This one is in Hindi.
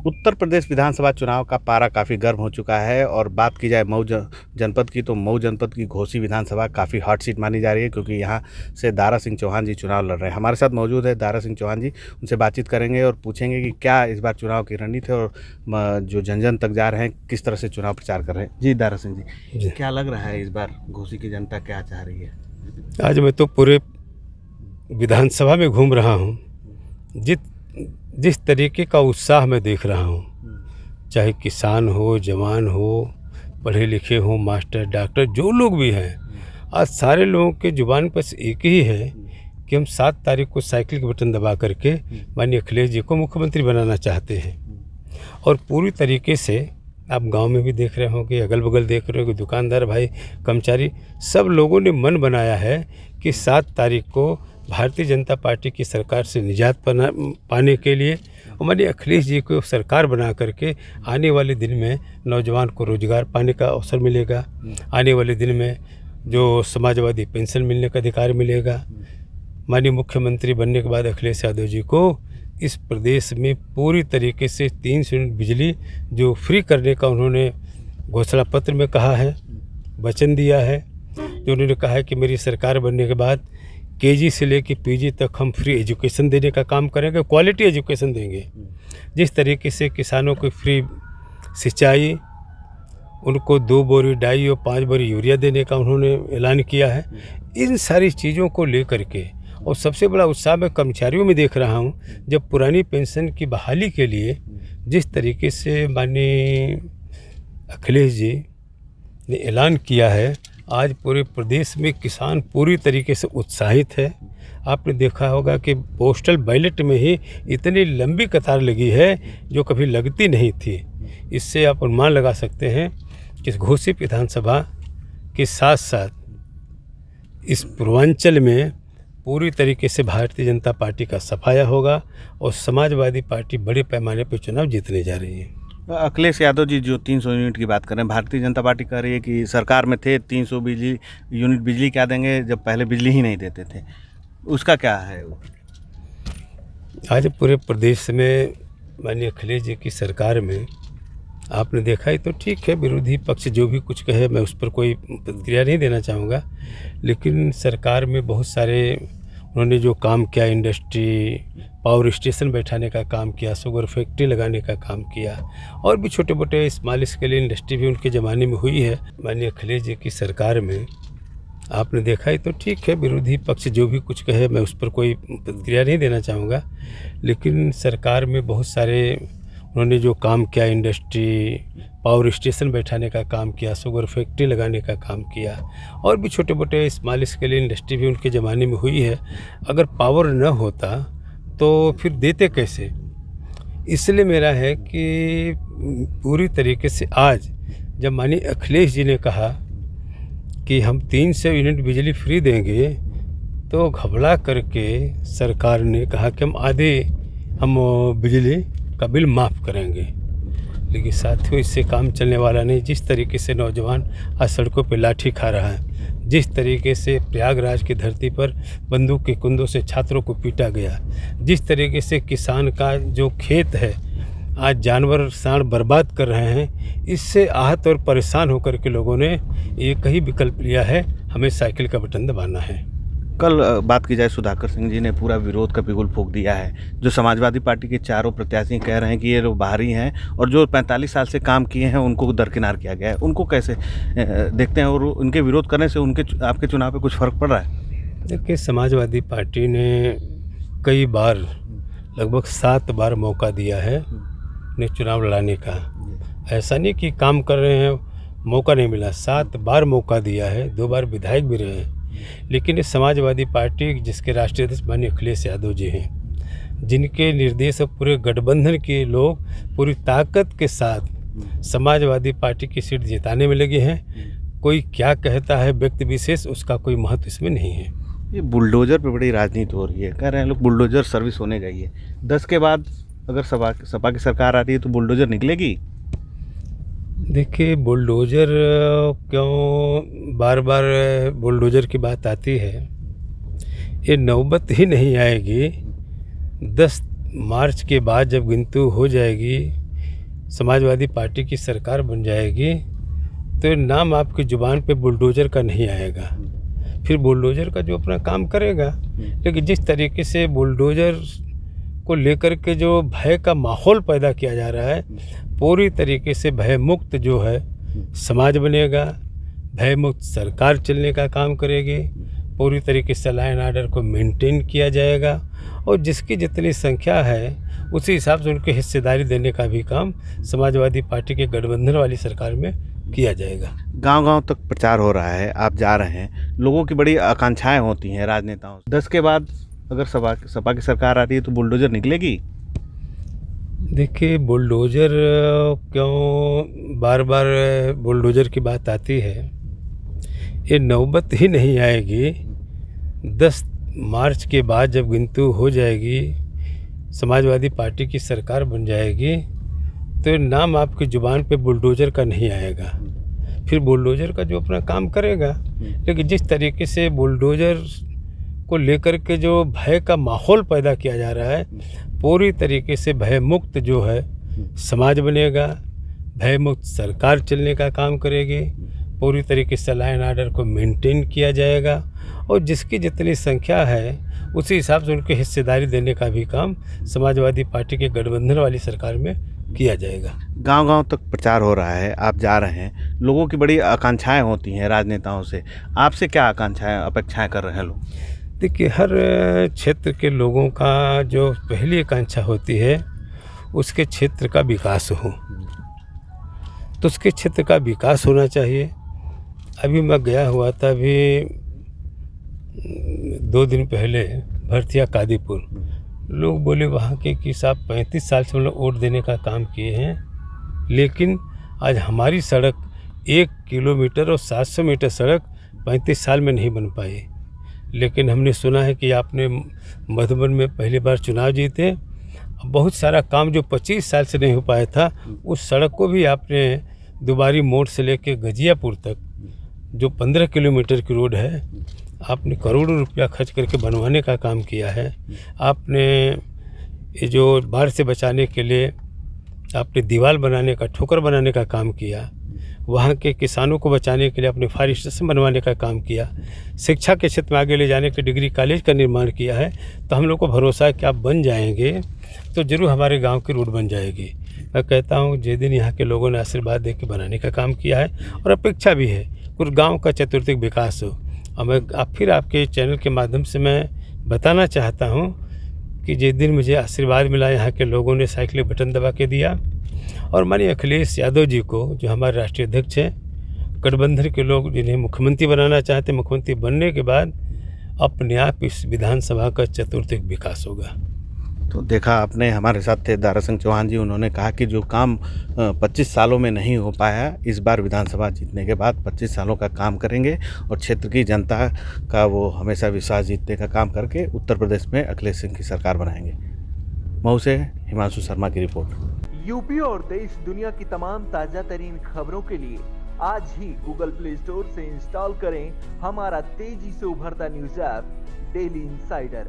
उत्तर प्रदेश विधानसभा चुनाव का पारा काफ़ी गर्म हो चुका है और बात की जाए मऊ जनपद की, तो मऊ जनपद की घोसी विधानसभा काफ़ी हॉट सीट मानी जा रही है, क्योंकि यहाँ से दारा सिंह चौहान जी चुनाव लड़ रहे हैं। हमारे साथ मौजूद है दारा सिंह चौहान जी, उनसे बातचीत करेंगे और पूछेंगे कि क्या इस बार चुनाव की रणनीति है और जो जन जन तक जा रहे हैं किस तरह से चुनाव प्रचार कर रहे हैं। जी दारा सिंह जी, क्या लग रहा है इस बार घोसी की जनता क्या चाह रही है? आज मैं तो पूरे विधानसभा में घूम रहा हूँ। जिस तरीके का उत्साह मैं देख रहा हूँ, चाहे किसान हो, जवान हो, पढ़े लिखे हो, मास्टर, डॉक्टर, जो लोग भी हैं, आज सारे लोगों के जुबान पर एक ही है कि हम 7 तारीख को साइकिल के बटन दबा करके माननीय अखिलेश जी को मुख्यमंत्री बनाना चाहते हैं। और पूरी तरीके से आप गांव में भी देख रहे होंगे, अगल बगल देख रहे हो कि दुकानदार भाई, कर्मचारी, सब लोगों ने मन बनाया है कि 7 तारीख को भारतीय जनता पार्टी की सरकार से निजात पाने के लिए हमारे अखिलेश जी को सरकार बना करके आने वाले दिन में नौजवान को रोजगार पाने का अवसर मिलेगा। आने वाले दिन में जो समाजवादी पेंशन मिलने का अधिकार मिलेगा। माननीय मुख्यमंत्री बनने के बाद अखिलेश यादव जी को इस प्रदेश में पूरी तरीके से 300 यूनिट बिजली जो फ्री करने का उन्होंने घोषणा पत्र में कहा है, वचन दिया है। जो उन्होंने कहा है कि मेरी सरकार बनने के बाद केजी से लेकर पीजी तक हम फ्री एजुकेशन देने का काम करेंगे, क्वालिटी एजुकेशन देंगे। जिस तरीके से किसानों को फ्री सिंचाई, उनको 2 बोरी डाई और 5 बोरी यूरिया देने का उन्होंने ऐलान किया है। इन सारी चीज़ों को लेकर के, और सबसे बड़ा उत्साह मैं कर्मचारियों में देख रहा हूँ, जब पुरानी पेंशन की बहाली के लिए जिस तरीके से माननीय अखिलेश जी ने ऐलान किया है, आज पूरे प्रदेश में किसान पूरी तरीके से उत्साहित है। आपने देखा होगा कि पोस्टल बैलेट में ही इतनी लंबी कतार लगी है जो कभी लगती नहीं थी। इससे आप अनुमान लगा सकते हैं कि इस घोसी विधानसभा के साथ साथ इस पूर्वांचल में पूरी तरीके से भारतीय जनता पार्टी का सफाया होगा और समाजवादी पार्टी बड़े पैमाने पर चुनाव जीतने जा रही है। अखिलेश यादव जी जो 300 यूनिट की बात कर रहे हैं, भारतीय जनता पार्टी कह रही है कि सरकार में थे 300 यूनिट बिजली क्या देंगे जब पहले बिजली ही नहीं देते थे, उसका क्या है? आज पूरे प्रदेश में माननीय अखिलेश जी की सरकार में आपने देखा ही तो ठीक है, विरोधी पक्ष जो भी कुछ कहे मैं उस पर कोई प्रतिक्रिया नहीं देना चाहूँगा, लेकिन सरकार में बहुत सारे उन्होंने जो काम किया, इंडस्ट्री, पावर स्टेशन बैठाने का काम किया, शुगर फैक्ट्री लगाने का काम किया, और भी छोटे मोटे स्मॉल स्केल इंडस्ट्री भी उनके ज़माने में हुई है। माननीय अखिलेश जी की सरकार में आपने देखा ही तो ठीक है, विरोधी पक्ष जो भी कुछ कहे मैं उस पर कोई प्रतिक्रिया नहीं देना चाहूँगा, लेकिन सरकार में बहुत सारे उन्होंने जो काम किया, इंडस्ट्री, पावर स्टेशन बैठाने का काम किया, शुगर फैक्ट्री लगाने का काम किया, और भी छोटे मोटे स्मॉल स्केल इंडस्ट्री भी उनके ज़माने में हुई है। अगर पावर न होता तो फिर देते कैसे? इसलिए मेरा है कि पूरी तरीके से आज जब माननीय अखिलेश जी ने कहा कि हम 300 यूनिट बिजली फ्री देंगे, तो घबरा करके सरकार ने कहा कि हम बिजली का बिल माफ़ करेंगे। लेकिन साथियों, इससे काम चलने वाला नहीं। जिस तरीके से नौजवान आज सड़कों पर लाठी खा रहा है, जिस तरीके से प्रयागराज की धरती पर बंदूक के कुंदों से छात्रों को पीटा गया, जिस तरीके से किसान का जो खेत है आज जानवर सांड बर्बाद कर रहे हैं, इससे आहत और परेशान होकर के लोगों ने एक ही विकल्प लिया है, हमें साइकिल का बटन दबाना है। कल बात की जाए, सुधाकर सिंह जी ने पूरा विरोध का बिगुल फूंक दिया है। जो समाजवादी पार्टी के चारों प्रत्याशी कह रहे हैं कि ये लोग बाहरी हैं और जो 45 साल से काम किए हैं उनको दरकिनार किया गया है, उनको कैसे देखते हैं और उनके विरोध करने से आपके चुनाव पे कुछ फ़र्क पड़ रहा है? देखिए, समाजवादी पार्टी ने कई बार, लगभग 7 बार मौका दिया है ने चुनाव लड़ाने का। ऐसा नहीं कि काम कर रहे हैं मौका नहीं मिला, 7 बार मौका दिया है, 2 बार विधायक भी रहे हैं। लेकिन इस समाजवादी पार्टी जिसके राष्ट्रीय अध्यक्ष माननीय अखिलेश यादव जी हैं, जिनके निर्देश पूरे गठबंधन के लोग पूरी ताकत के साथ समाजवादी पार्टी की सीट जिताने में लगे हैं। कोई क्या कहता है व्यक्ति विशेष, उसका कोई महत्व इसमें नहीं है। ये बुलडोजर पे बड़ी राजनीति हो रही है, कह रहे हैं लोग बुलडोजर सर्विस होने गई है। 10 के बाद अगर सपा की सरकार आ रही है तो बुलडोजर निकलेगी? देखिए, बुलडोज़र क्यों बार बार बुलडोज़र की बात आती है, ये नौबत ही नहीं आएगी। 10 मार्च के बाद जब गिनती हो जाएगी समाजवादी पार्टी की सरकार बन जाएगी तो नाम आपकी ज़ुबान पे बुलडोज़र का नहीं आएगा। फिर बुलडोज़र का जो अपना काम करेगा, लेकिन जिस तरीके से बुलडोज़र को लेकर के जो भय का माहौल पैदा किया जा रहा है, पूरी तरीके से भय मुक्त जो है समाज बनेगा, भय मुक्त सरकार चलने का काम करेगी, पूरी तरीके से लॉ एंड ऑर्डर को मेंटेन किया जाएगा और जिसकी जितनी संख्या है उसी हिसाब से उनकी हिस्सेदारी देने का भी काम समाजवादी पार्टी के गठबंधन वाली सरकार में किया जाएगा। गांव-गांव तक प्रचार हो रहा है, आप जा रहे हैं, लोगों की बड़ी आकांक्षाएं होती हैं राजनेताओं से। 10 के बाद अगर सपा की सरकार आ रही है तो बुलडोजर निकलेगी? देखिए, बुलडोज़र क्यों बार बार बुलडोज़र की बात आती है, ये नौबत ही नहीं आएगी। 10 मार्च के बाद जब गिनती हो जाएगी, समाजवादी पार्टी की सरकार बन जाएगी तो नाम आपकी ज़ुबान पे बुलडोज़र का नहीं आएगा। फिर बुलडोज़र का जो अपना काम करेगा, लेकिन जिस तरीके से बुलडोज़र को लेकर के जो भय का माहौल पैदा किया जा रहा है, पूरी तरीके से भय मुक्त जो है समाज बनेगा, भय मुक्त सरकार चलने का काम करेगी, पूरी तरीके से लॉ एंड ऑर्डर को मेंटेन किया जाएगा और जिसकी जितनी संख्या है उसी हिसाब से उनकी हिस्सेदारी देने का भी काम समाजवादी पार्टी के गठबंधन वाली सरकार में किया जाएगा। गांव-गांव तक प्रचार हो रहा है, आप जा रहे हैं, लोगों की बड़ी आकांक्षाएं होती हैं राजनेताओं से। आपसे क्या आकांक्षाएं, अपेक्षाएं कर रहे हैं लोग? देखिए, हर क्षेत्र के लोगों का जो पहली आकांक्षा होती है उसके क्षेत्र का विकास हो, तो उसके क्षेत्र का विकास होना चाहिए। अभी मैं गया हुआ था, अभी 2 दिन पहले भरथिया कादीपुर, लोग बोले वहाँ के कि साहब 35 साल से हम लोग वोट देने का काम किए हैं, लेकिन आज हमारी सड़क 1 किलोमीटर और 700 मीटर सड़क 35 साल में नहीं बन पाई। लेकिन हमने सुना है कि आपने मधुबन में पहली बार चुनाव जीते, बहुत सारा काम जो 25 साल से नहीं हो पाया था, उस सड़क को भी आपने दुबारी मोड़ से लेके गजियापुर तक जो 15 किलोमीटर की रोड है, आपने करोड़ों रुपया खर्च करके बनवाने का काम किया है। आपने ये जो बाढ़ से बचाने के लिए आपने दीवार बनाने का, ठोकर बनाने का काम किया। वहाँ के किसानों को बचाने के लिए आपने फायर स्टेशन बनवाने का काम किया। शिक्षा के क्षेत्र में आगे ले जाने के डिग्री कॉलेज का निर्माण किया है। तो हम लोग को भरोसा है कि आप बन जाएंगे तो ज़रूर हमारे गांव की रोड बन जाएगी। मैं कहता हूँ जिस दिन यहाँ के लोगों ने आशीर्वाद दे के बनाने का काम किया है और अपेक्षा भी है कुछ गाँव का चतुर्थिक विकास हो। और मैं फिर आपके चैनल के माध्यम से मैं बताना चाहता हूँ कि जिस दिन मुझे आशीर्वाद मिला, यहाँ के लोगों ने साइकिल बटन दबा के दिया और माननीय अखिलेश यादव जी को, जो हमारे राष्ट्रीय अध्यक्ष हैं, गठबंधन के लोग जिन्हें मुख्यमंत्री बनाना चाहते, मुख्यमंत्री बनने के बाद अपने आप इस विधानसभा का चतुर्थिक विकास होगा। तो देखा आपने, हमारे साथ थे दारा सिंह चौहान जी। उन्होंने कहा कि जो काम 25 सालों में नहीं हो पाया, इस बार विधानसभा जीतने के बाद 25 सालों का काम करेंगे और क्षेत्र की जनता का वो हमेशा विश्वास जीतने का काम करके उत्तर प्रदेश में अखिलेश सिंह की सरकार बनाएंगे। मऊ से हिमांशु शर्मा की रिपोर्ट। यूपी और देश दुनिया की तमाम ताजा तरीन खबरों के लिए आज ही गूगल प्ले स्टोर से इंस्टॉल करें हमारा तेजी से उभरता न्यूज ऐप डेली इंसाइडर।